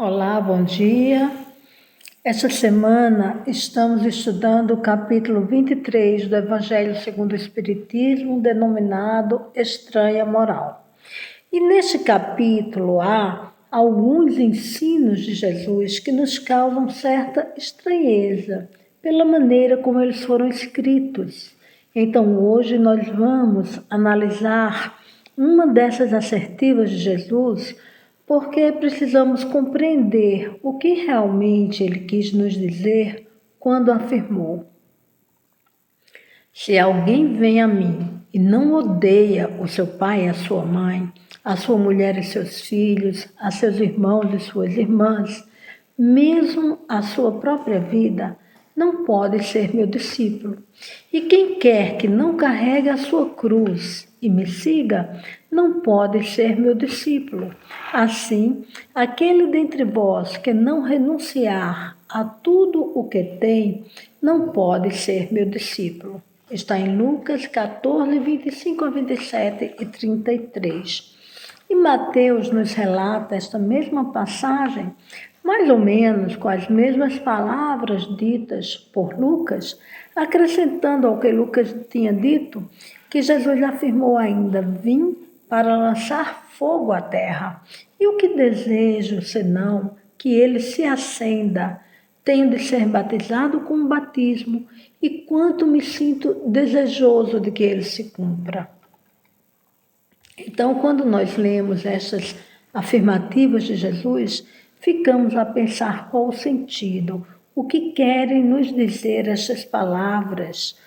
Olá, bom dia. Esta semana estamos estudando o capítulo 23 do Evangelho segundo o Espiritismo, denominado Estranha Moral. E neste capítulo há alguns ensinos de Jesus que nos causam certa estranheza pela maneira como eles foram escritos. Então hoje nós vamos analisar uma dessas assertivas de Jesus, porque precisamos compreender o que realmente ele quis nos dizer quando afirmou: se alguém vem a mim e não odeia o seu pai e a sua mãe, a sua mulher e seus filhos, a seus irmãos e suas irmãs, mesmo a sua própria vida, não pode ser meu discípulo. E quem quer que não carregue a sua cruz e me siga, não pode ser meu discípulo. Assim, aquele dentre vós que não renunciar a tudo o que tem, não pode ser meu discípulo. Está em Lucas 14, 25 a 27 e 33. E Mateus nos relata esta mesma passagem, mais ou menos com as mesmas palavras ditas por Lucas, acrescentando ao que Lucas tinha dito, que Jesus afirmou ainda: vim para lançar fogo à terra. E o que desejo, senão que ele se acenda? Tenho de ser batizado com o batismo, e quanto me sinto desejoso de que ele se cumpra. Então, quando nós lemos essas afirmativas de Jesus, ficamos a pensar qual o sentido, o que querem nos dizer essas palavras.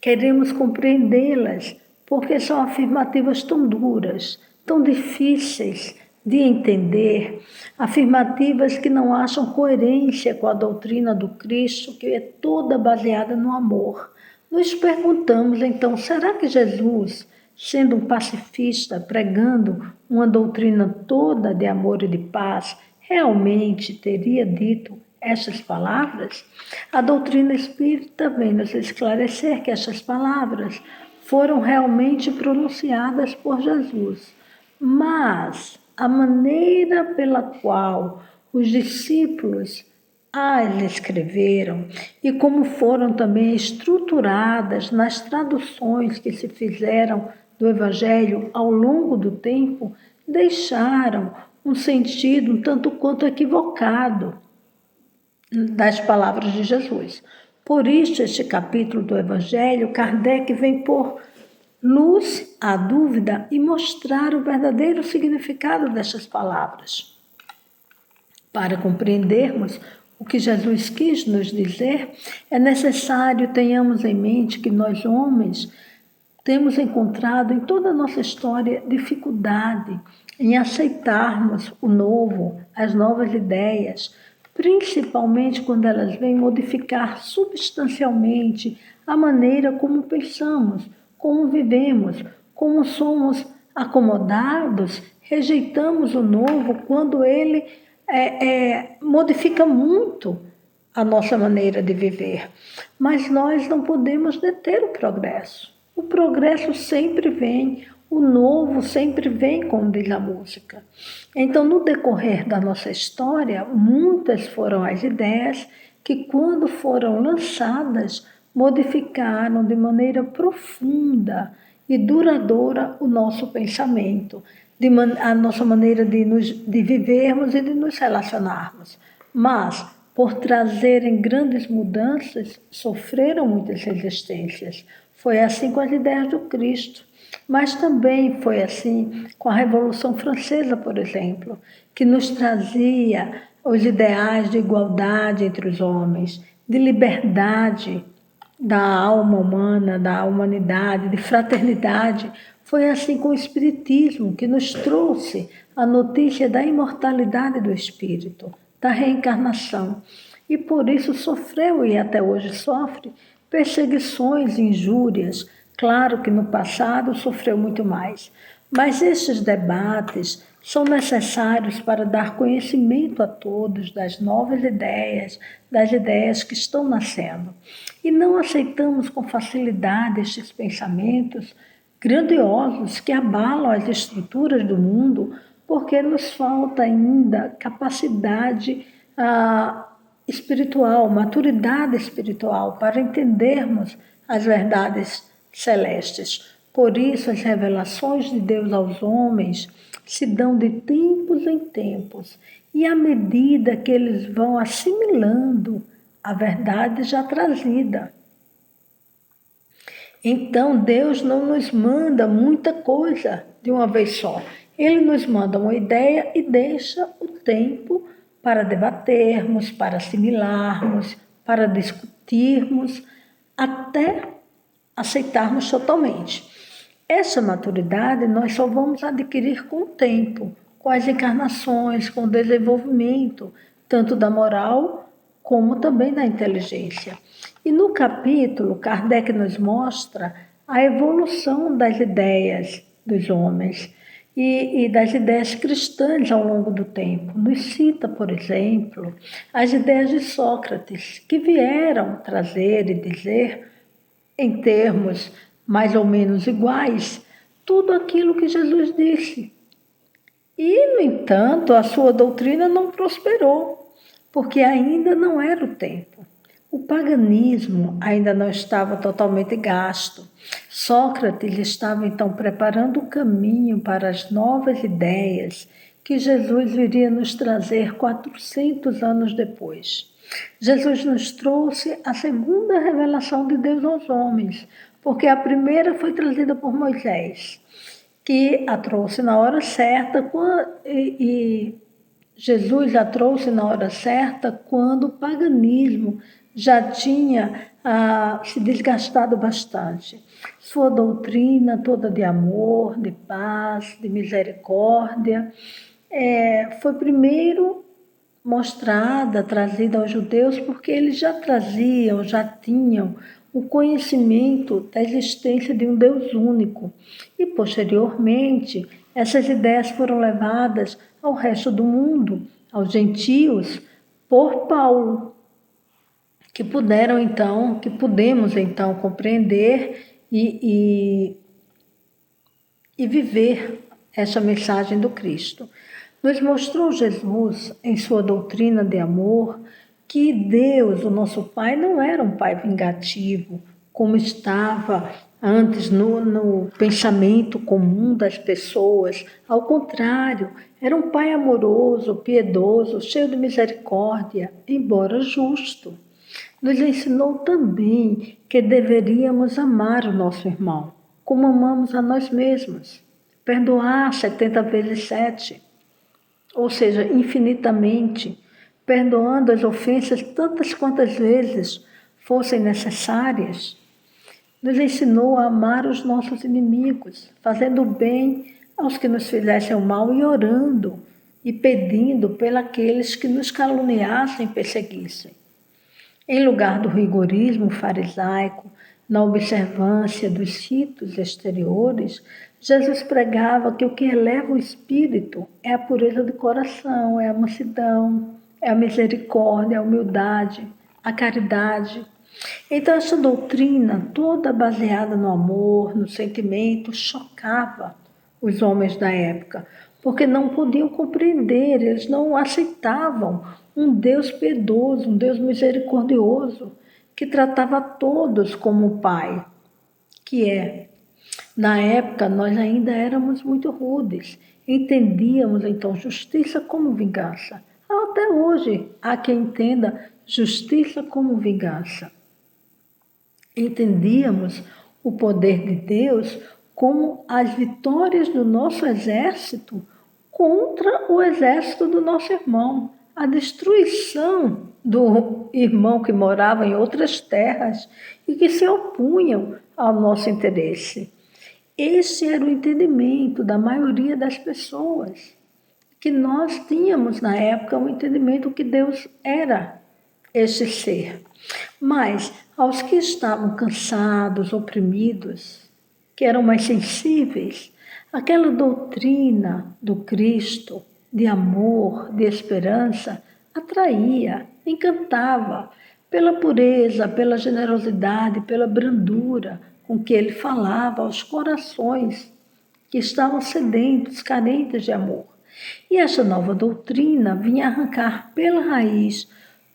Queremos compreendê-las, porque são afirmativas tão duras, tão difíceis de entender, afirmativas que não acham coerência com a doutrina do Cristo, que é toda baseada no amor. Nos perguntamos então, será que Jesus, sendo um pacifista, pregando uma doutrina toda de amor e de paz, realmente teria dito essas palavras? A doutrina espírita vem nos esclarecer que essas palavras foram realmente pronunciadas por Jesus, mas a maneira pela qual os discípulos as escreveram e como foram também estruturadas nas traduções que se fizeram do Evangelho ao longo do tempo, deixaram um sentido um tanto quanto equivocado das palavras de Jesus. Por isso, este capítulo do Evangelho, Kardec vem pôr luz à dúvida e mostrar o verdadeiro significado dessas palavras. Para compreendermos o que Jesus quis nos dizer, é necessário tenhamos em mente que nós, homens, temos encontrado em toda a nossa história dificuldade em aceitarmos o novo, as novas ideias, principalmente quando elas vêm modificar substancialmente a maneira como pensamos, como vivemos, como somos acomodados, rejeitamos o novo quando ele modifica muito a nossa maneira de viver. Mas nós não podemos deter o progresso. O progresso sempre vem, o novo sempre vem, como diz a música. Então, no decorrer da nossa história, muitas foram as ideias que, quando foram lançadas, modificaram de maneira profunda e duradoura o nosso pensamento, a nossa maneira de vivermos e de nos relacionarmos. Mas, por trazerem grandes mudanças, sofreram muitas resistências. Foi assim com as ideias do Cristo, mas também foi assim com a Revolução Francesa, por exemplo, que nos trazia os ideais de igualdade entre os homens, de liberdade da alma humana, da humanidade, de fraternidade. Foi assim com o Espiritismo, que nos trouxe a notícia da imortalidade do espírito, da reencarnação. E por isso sofreu e até hoje sofre perseguições, injúrias. Claro que no passado sofreu muito mais, mas estes debates são necessários para dar conhecimento a todos das novas ideias, das ideias que estão nascendo. E não aceitamos com facilidade estes pensamentos grandiosos que abalam as estruturas do mundo, porque nos falta ainda capacidade espiritual, maturidade espiritual para entendermos as verdades celestes. Por isso, as revelações de Deus aos homens se dão de tempos em tempos, e à medida que eles vão assimilando a verdade já trazida. Então, Deus não nos manda muita coisa de uma vez só. Ele nos manda uma ideia e deixa o tempo para debatermos, para assimilarmos, para discutirmos, até aceitarmos totalmente. Essa maturidade nós só vamos adquirir com o tempo, com as encarnações, com o desenvolvimento, tanto da moral como também da inteligência. E no capítulo, Kardec nos mostra a evolução das ideias dos homens e das ideias cristãs ao longo do tempo. Nos cita, por exemplo, as ideias de Sócrates, que vieram trazer e dizer, em termos mais ou menos iguais, tudo aquilo que Jesus disse. E, no entanto, a sua doutrina não prosperou, porque ainda não era o tempo. O paganismo ainda não estava totalmente gasto. Sócrates estava então preparando o caminho para as novas ideias que Jesus viria nos trazer 400 anos depois. Jesus nos trouxe a segunda revelação de Deus aos homens, porque a primeira foi trazida por Moisés, que a trouxe na hora certa, e Jesus a trouxe na hora certa quando o paganismo já tinha se desgastado bastante. Sua doutrina toda de amor, de paz, de misericórdia, foi primeiro mostrada, trazida aos judeus, porque eles já traziam, já tinham o conhecimento da existência de um Deus único. E, posteriormente, essas ideias foram levadas ao resto do mundo, aos gentios, por Paulo, que pudemos então compreender e viver essa mensagem do Cristo. Nos mostrou Jesus, em sua doutrina de amor, que Deus, o nosso Pai, não era um Pai vingativo, como estava antes no pensamento comum das pessoas. Ao contrário, era um Pai amoroso, piedoso, cheio de misericórdia, embora justo. Nos ensinou também que deveríamos amar o nosso irmão, como amamos a nós mesmos. Perdoar 70 vezes 7. Ou seja, infinitamente, perdoando as ofensas tantas quantas vezes fossem necessárias. Nos ensinou a amar os nossos inimigos, fazendo bem aos que nos fizessem o mal e orando e pedindo pelos que nos caluniassem e perseguissem. Em lugar do rigorismo farisaico, na observância dos ritos exteriores, Jesus pregava que o que eleva o espírito é a pureza do coração, é a mansidão, é a misericórdia, a humildade, a caridade. Então, essa doutrina, toda baseada no amor, no sentimento, chocava os homens da época, porque não podiam compreender, eles não aceitavam um Deus piedoso, um Deus misericordioso, que tratava todos como Pai, que é. Na época, nós ainda éramos muito rudes, entendíamos então justiça como vingança. Até hoje, há quem entenda justiça como vingança. Entendíamos o poder de Deus como as vitórias do nosso exército contra o exército do nosso irmão, a destruição do irmão que morava em outras terras e que se opunham ao nosso interesse. Esse era o entendimento da maioria das pessoas, que nós tínhamos na época um entendimento que Deus era esse ser. Mas aos que estavam cansados, oprimidos, que eram mais sensíveis, aquela doutrina do Cristo, de amor, de esperança, atraía, encantava, pela pureza, pela generosidade, pela brandura com que ele falava aos corações que estavam sedentos, carentes de amor. E esta nova doutrina vinha arrancar pela raiz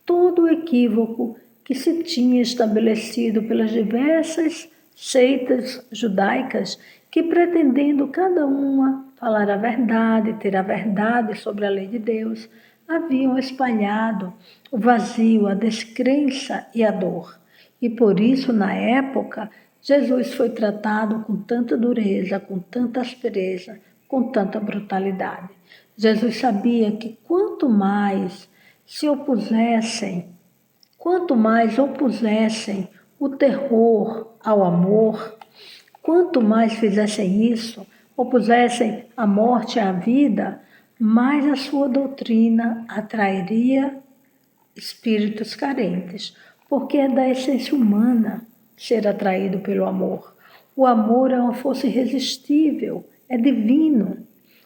todo o equívoco que se tinha estabelecido pelas diversas seitas judaicas que, pretendendo cada uma falar a verdade, ter a verdade sobre a lei de Deus, haviam espalhado o vazio, a descrença e a dor. E por isso, na época, Jesus foi tratado com tanta dureza, com tanta aspereza, com tanta brutalidade. Jesus sabia que quanto mais opusessem o terror ao amor, quanto mais fizessem isso, opusessem a morte à vida, mais a sua doutrina atrairia espíritos carentes, porque é da essência humana ser atraído pelo amor. O amor é uma força irresistível, é divino,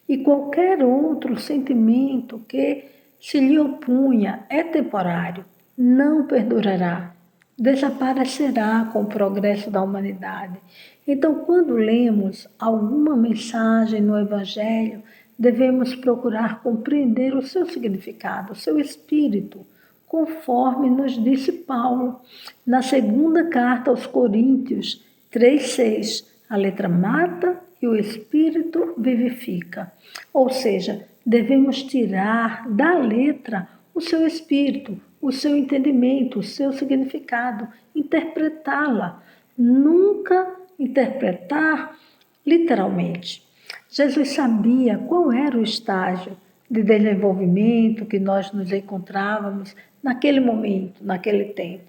e qualquer outro sentimento que se lhe opunha é temporário, não perdurará, desaparecerá com o progresso da humanidade. Então, quando lemos alguma mensagem no Evangelho, devemos procurar compreender o seu significado, o seu espírito, conforme nos disse Paulo na segunda carta aos Coríntios 3,6. A letra mata e o espírito vivifica. Ou seja, devemos tirar da letra o seu espírito, o seu entendimento, o seu significado, interpretá-la, nunca interpretar literalmente. Jesus sabia qual era o estágio de desenvolvimento que nós nos encontrávamos naquele momento, naquele tempo.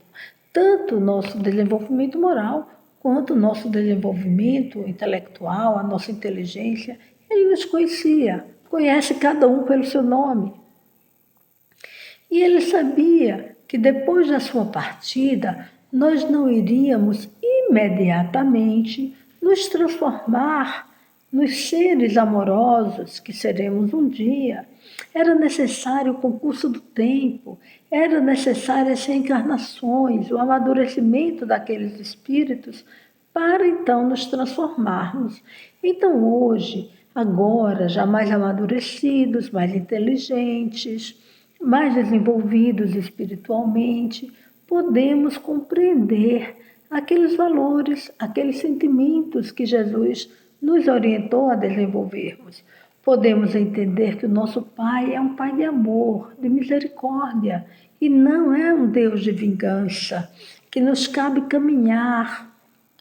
Tanto o nosso desenvolvimento moral, quanto o nosso desenvolvimento intelectual, a nossa inteligência. Ele nos conhecia, conhece cada um pelo seu nome. E ele sabia que depois da sua partida, nós não iríamos imediatamente nos transformar nos seres amorosos que seremos um dia. Era necessário o concurso do tempo, era necessário as reencarnações, o amadurecimento daqueles espíritos para então nos transformarmos. Então hoje, agora, já mais amadurecidos, mais inteligentes, mais desenvolvidos espiritualmente, podemos compreender aqueles valores, aqueles sentimentos que Jesus nos orientou a desenvolvermos. Podemos entender que o nosso Pai é um Pai de amor, de misericórdia, e não é um Deus de vingança, que nos cabe caminhar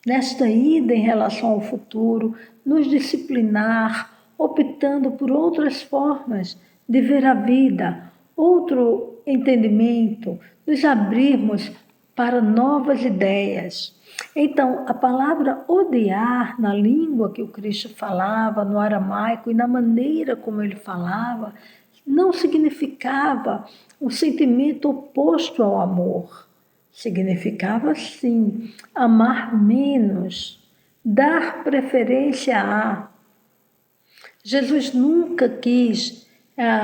nesta ida em relação ao futuro, nos disciplinar, optando por outras formas de ver a vida, outro entendimento, nos abrirmos para novas ideias. Então, a palavra odiar na língua que o Cristo falava, no aramaico e na maneira como ele falava, não significava um sentimento oposto ao amor. Significava, sim, amar menos, dar preferência a. Jesus nunca quis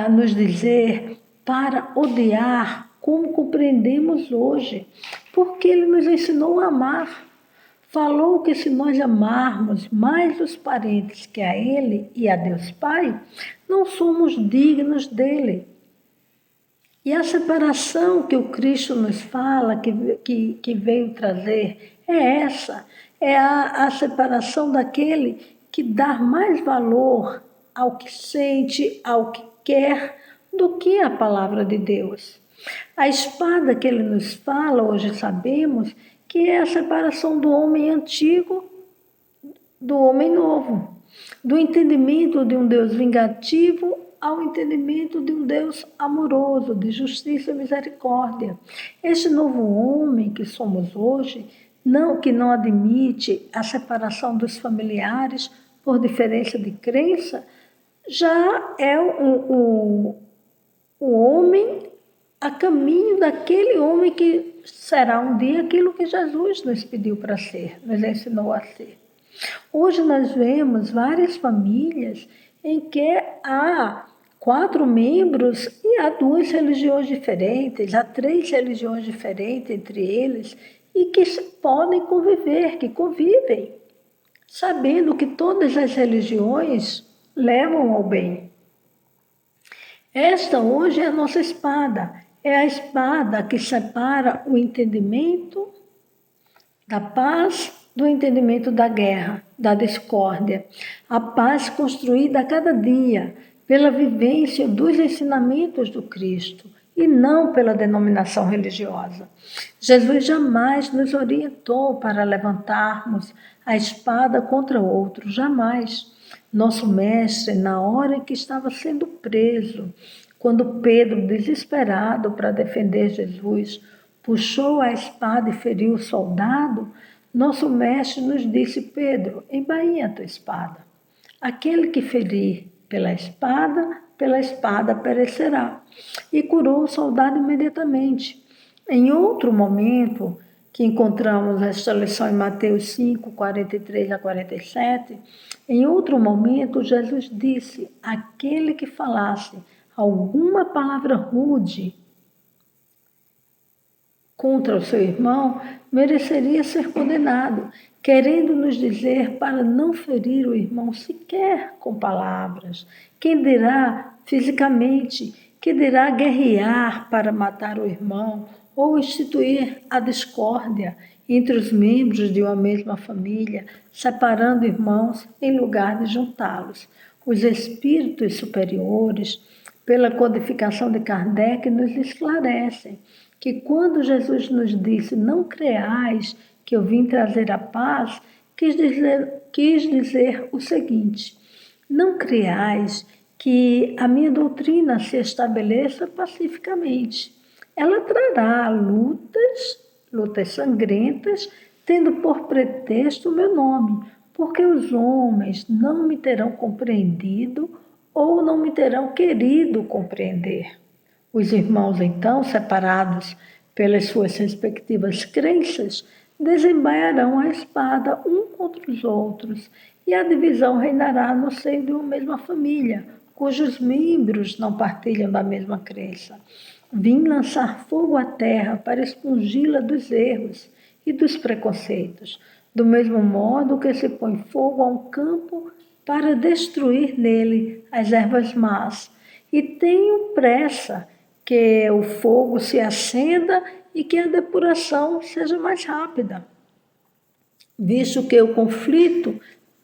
nos dizer para odiar como compreendemos hoje, porque ele nos ensinou a amar. Falou que se nós amarmos mais os parentes que a ele e a Deus Pai, não somos dignos dele. E a separação que o Cristo nos fala, que veio trazer, é essa. É a separação daquele que dá mais valor ao que sente, ao que quer, do que a palavra de Deus. A espada que ele nos fala, hoje sabemos, que é a separação do homem antigo do homem novo, do entendimento de um Deus vingativo ao entendimento de um Deus amoroso, de justiça e misericórdia. Este novo homem que somos hoje, que não admite a separação dos familiares por diferença de crença, já é o homem a caminho daquele homem que será um dia aquilo que Jesus nos pediu para ser, nos ensinou a ser. Hoje nós vemos várias famílias em que há 4 membros e há 2 religiões diferentes, há 3 religiões diferentes entre eles e que podem conviver, que convivem, sabendo que todas as religiões levam ao bem. Esta hoje é a nossa espada. É a espada que separa o entendimento da paz do entendimento da guerra, da discórdia. A paz construída a cada dia pela vivência dos ensinamentos do Cristo e não pela denominação religiosa. Jesus jamais nos orientou para levantarmos a espada contra outro, jamais. Nosso mestre, na hora em que estava sendo preso, quando Pedro, desesperado para defender Jesus, puxou a espada e feriu o soldado, nosso mestre nos disse: Pedro, embainha a tua espada. Aquele que ferir pela espada perecerá. E curou o soldado imediatamente. Em outro momento, que encontramos esta lição em Mateus 5, 43 a 47, em outro momento, Jesus disse: aquele que falasse alguma palavra rude contra o seu irmão, mereceria ser condenado, querendo nos dizer para não ferir o irmão sequer com palavras. Quem dirá fisicamente, que dirá guerrear para matar o irmão ou instituir a discórdia entre os membros de uma mesma família, separando irmãos em lugar de juntá-los. Os espíritos superiores, pela codificação de Kardec, nos esclarecem que quando Jesus nos disse: não creais que eu vim trazer a paz, quis dizer o seguinte: não creais que a minha doutrina se estabeleça pacificamente. Ela trará lutas sangrentas, tendo por pretexto o meu nome, porque os homens não me terão compreendido ou não me terão querido compreender. Os irmãos, então, separados pelas suas respectivas crenças, desembainharão a espada um contra os outros, e a divisão reinará no seio de uma mesma família, cujos membros não partilham da mesma crença. Vim lançar fogo à terra para expungi-la dos erros e dos preconceitos, do mesmo modo que se põe fogo a um campo para destruir nele as ervas más. E tenho pressa que o fogo se acenda e que a depuração seja mais rápida, visto que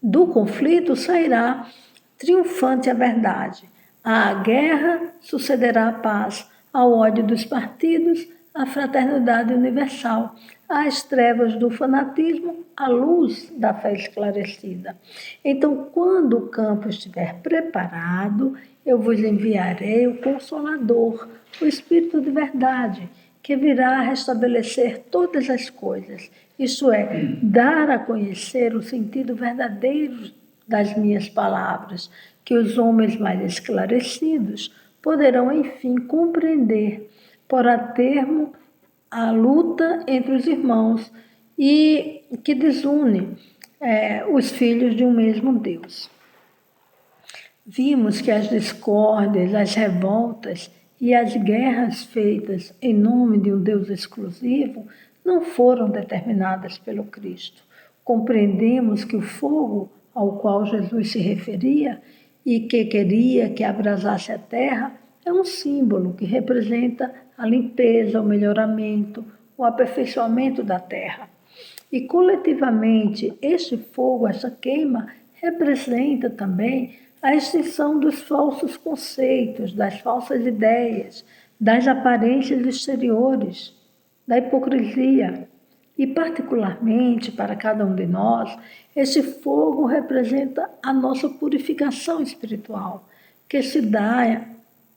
do conflito sairá triunfante a verdade. À guerra sucederá a paz, ao ódio dos partidos, a fraternidade universal, às trevas do fanatismo, a luz da fé esclarecida. Então, quando o campo estiver preparado, eu vos enviarei o Consolador, o Espírito de verdade, que virá restabelecer todas as coisas, isto é, dar a conhecer o sentido verdadeiro das minhas palavras, que os homens mais esclarecidos poderão, enfim, compreender, por a termo a luta entre os irmãos e que desune os filhos de um mesmo Deus. Vimos que as discórdias, as revoltas e as guerras feitas em nome de um Deus exclusivo não foram determinadas pelo Cristo. Compreendemos que o fogo ao qual Jesus se referia e que queria que abrasasse a terra é um símbolo que representa a limpeza, o melhoramento, o aperfeiçoamento da terra. E coletivamente, este fogo, essa queima, representa também a extinção dos falsos conceitos, das falsas ideias, das aparências exteriores, da hipocrisia. E, particularmente para cada um de nós, esse fogo representa a nossa purificação espiritual, que se dá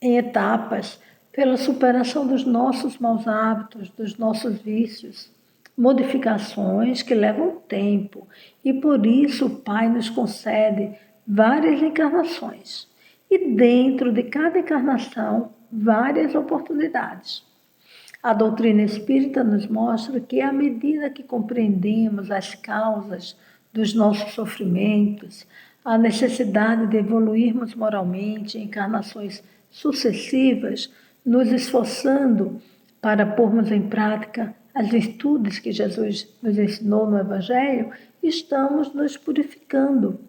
em etapas pela superação dos nossos maus hábitos, dos nossos vícios, modificações que levam tempo, e por isso o Pai nos concede várias encarnações e dentro de cada encarnação várias oportunidades. A doutrina espírita nos mostra que à medida que compreendemos as causas dos nossos sofrimentos, a necessidade de evoluirmos moralmente em encarnações sucessivas, nos esforçando para pormos em prática as virtudes que Jesus nos ensinou no Evangelho, estamos nos purificando.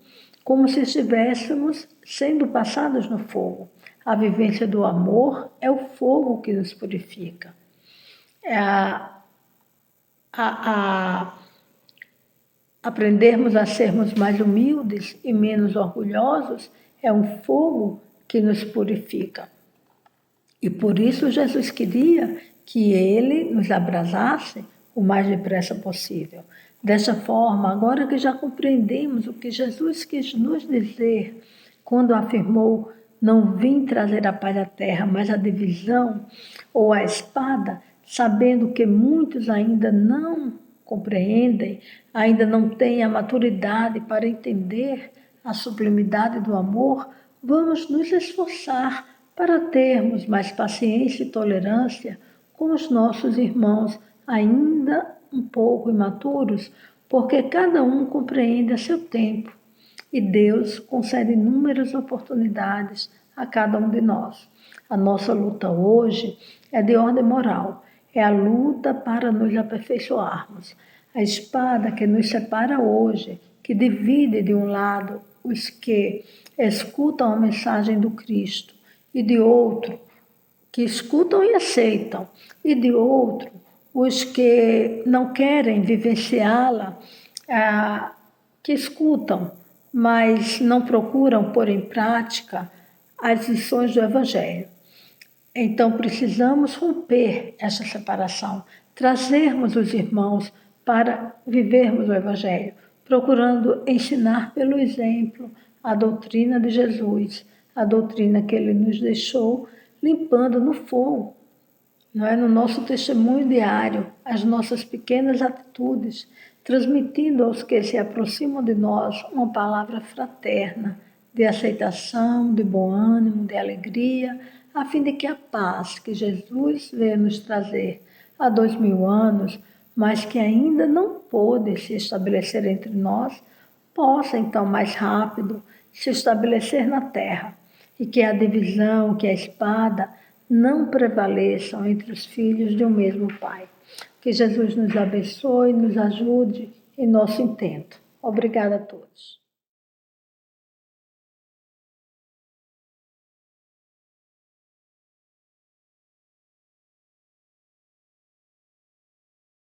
como se estivéssemos sendo passados no fogo. A vivência do amor é o fogo que nos purifica. Aprendermos a sermos mais humildes e menos orgulhosos é um fogo que nos purifica. E por isso Jesus queria que ele nos abrasasse o mais depressa possível. Dessa forma, agora que já compreendemos o que Jesus quis nos dizer quando afirmou: não vim trazer a paz à terra, mas a divisão ou a espada, sabendo que muitos ainda não compreendem, ainda não têm a maturidade para entender a sublimidade do amor, vamos nos esforçar para termos mais paciência e tolerância com os nossos irmãos ainda um pouco imaturos, porque cada um compreende a seu tempo e Deus concede inúmeras oportunidades a cada um de nós. A nossa luta hoje é de ordem moral, é a luta para nos aperfeiçoarmos. A espada que nos separa hoje, que divide de um lado os que escutam a mensagem do Cristo e de outro que escutam e aceitam, e de outro os que não querem vivenciá-la, que escutam, mas não procuram pôr em prática as lições do Evangelho. Então precisamos romper essa separação, trazermos os irmãos para vivermos o Evangelho, procurando ensinar pelo exemplo a doutrina de Jesus, a doutrina que ele nos deixou, limpando no fogo, não é? No nosso testemunho diário, as nossas pequenas atitudes, transmitindo aos que se aproximam de nós uma palavra fraterna, de aceitação, de bom ânimo, de alegria, a fim de que a paz que Jesus veio nos trazer há 2000 anos, mas que ainda não pôde se estabelecer entre nós, possa então mais rápido se estabelecer na terra, e que a divisão, que a espada não prevaleçam entre os filhos de um mesmo Pai. Que Jesus nos abençoe e nos ajude em nosso intento. Obrigada a todos.